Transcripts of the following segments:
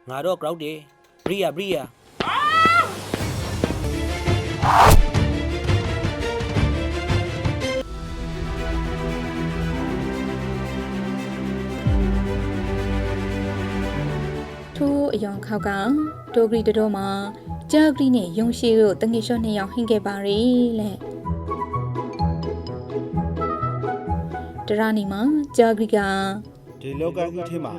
ငါတော့ crowd တယ်ဘရီယာဘရီယာထိုးအယောင်ခောက်ကဒိုဂရီတတော်မှာဂျာဂရီနဲ့ယုံရှိတို့တငယ်လျှော့နှစ်ယောက်ဟင်းခဲ့ပါရီလက်တရနီမှာဂျာဂရီက ဒီလောကကြီးထဲမှာ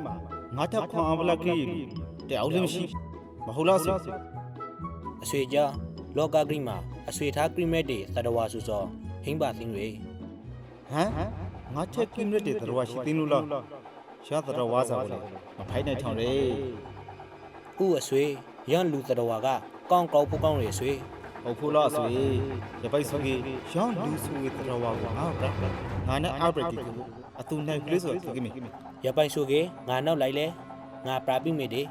ငါထပ်ခွန်အောင်ပလက်ကြီးတယောက်လည်းမရှိမဟုတ်လားဆို အဆွေကြောလောကဂရိမှာအဆွေထားကရိမက်တွေသတ္တဝါဆိုစောဟင်းပါသင်းတွေ ဟမ်ငါထက်ကင်းရတဲ့တော်ရှိသိလို့လားရှားတော်ဝါစားလို့မဖိုင်နိုင်ထောင်လေ ဥအဆွေရန်လူသတ္တဝါကကောင်းကောက်ဖို့ကောင်းရဆွေ ဟုတ်ဖို့လားဆိုရပိုက်ဆုံးကြီးရောင်းလူစုရဲ့တော်ဝါကိုငါနဲ့အောက်ဘက်ကြီးကိုအတူနိုင်ကလေးဆိုကိမေ ရပိုင်ဆိုကေငါနောက်လိုက်လဲငါပရာပိမေတွေ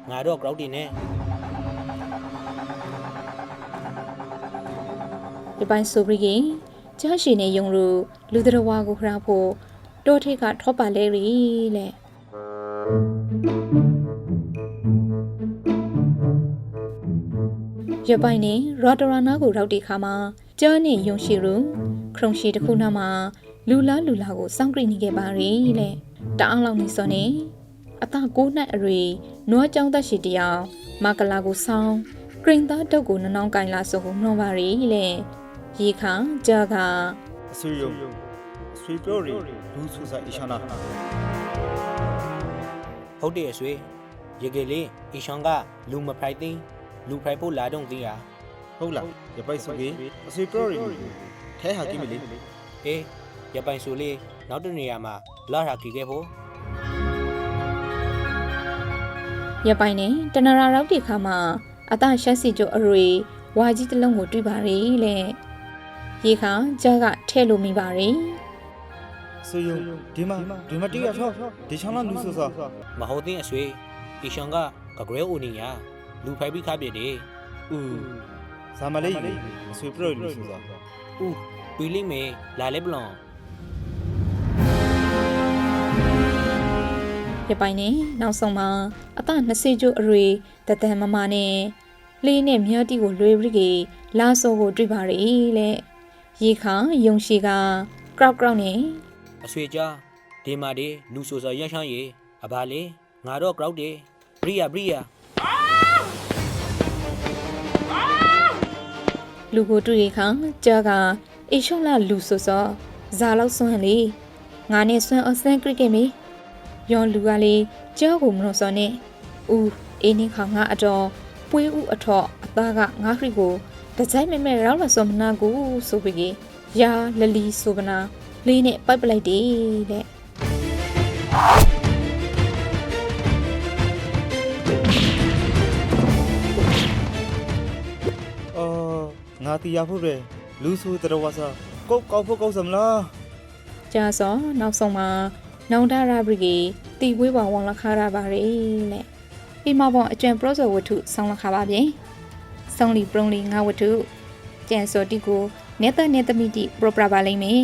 ငါတော့ crowd တွေနဲ့ ဒီပိုင်းဆိုပြီးရင်ကြားရှိနေယုံလို့လူတော်ဝါကိုခရဖို့တောထိတ်ကထောပါလဲရီလက်ရပိုင်းနေရော်တရာနာကိုရောက်တဲ့ခါမှာကြားနေယုံရှိရူခရုံရှိတစ်ခုနာမှာလူလားကိုစောင့်ကြည့်နေခဲ့ပါရီလက်တအားလောက်နေစောနေအသာ9နှစ်အရွယ်နွားကြောင်သက်ရှိတယောက်မကလာကိုဆောင်းဂရင်သားတုတ်ကိုနှောင်းကင်လာဆိုကိုနှောပါရီလက်ရေခါကြာကအ ဆွေယုံဆွေပြောရီလူစုစားအရှာနာ ဟုတ်တယ်အဆွေရေကေလေးအီရှောင်းကလူမဖိုက်သိင်းလူဖိုက်ဖို့လာတော့သိရ ဟုတ်လားရပိုက်ဆုံးကြီးအဆွေပြောရီထဲဟာကိမေလေ အေးရပိုင်ဆိုလေးနောက်တနေရာမှာလာရာခီခဲ့ဖို့ ရပိုင်းနဲ့တနရာရောက်တဲ့ခါမှာအတရှက်စီကျိုအရွေဝါကြီးတစ်လုံးကိုတွေ့ပါရီလက်ရေခါကြာကထဲလို့မိပါရီ ဆွေယုံဒီမှာတိရထောဒီချောင်းလာလူစုစား မဟုတ်သိအဆွေအီရှောင်းကကဂရဲအိုနီယာလူဖိုက်ပြီးခါပြတယ် ဇာမလေးအဆွေပြောရီလူစုစား ဥပီလိမေလာလေပလွန် ရပိုင်းနဲ့နောက်ဆုံးမှာအတ20ကျိုအရွေတတန်မမနဲ့လေးနဲ့မြော်တီကိုလွေပြီးလာစောကိုတွေ့ပါရီလက်ရေခါယုံရှိကกราวနဲ့ အဆွေကြားဒီမာဒီလူဆိုစောရရှောင်းရေအဘာလေငါတော့ crowd တယ်ဘရီယာဘရီယာ လူကိုတွေ့ရခါကြာကအေရှောလာလူဆိုစောဇာလောက်စွန့်လေငါနဲ့စွန့်အစန်ကရစ်ကမီယောလူကလေးကြောကိုမလို့စောနဲ့ဦးအေးနေခါငါအတော်ပွေးဦးအထော့အသားကငါခရီကိုတကြိုက်မဲရောက်လာစောမနာကိုဆိုပြီးရာလလီဆိုပနာလေးနဲ့ပိုက်ပလိုက်တယ်တဲ့ ငါတီရဖို့ပဲလူစုတော်ဝါစားကောက်ဖို့ကောက်စမလား ကြာစောနောက်ဆုံးမှာနောင်ဒရာဘရီတီဝေးပါဝန်လခါရပါရီနဲ့ပြီးမှပေါ့အကျံပရောဆော်ဝတ္ထုဆောင်းလခါပါပြင်ဆောင်းလီပရုံလီငါဝတ္ထုကျန်စောတိကိုနေတသမီတိပရပရပါလိမ့်မယ်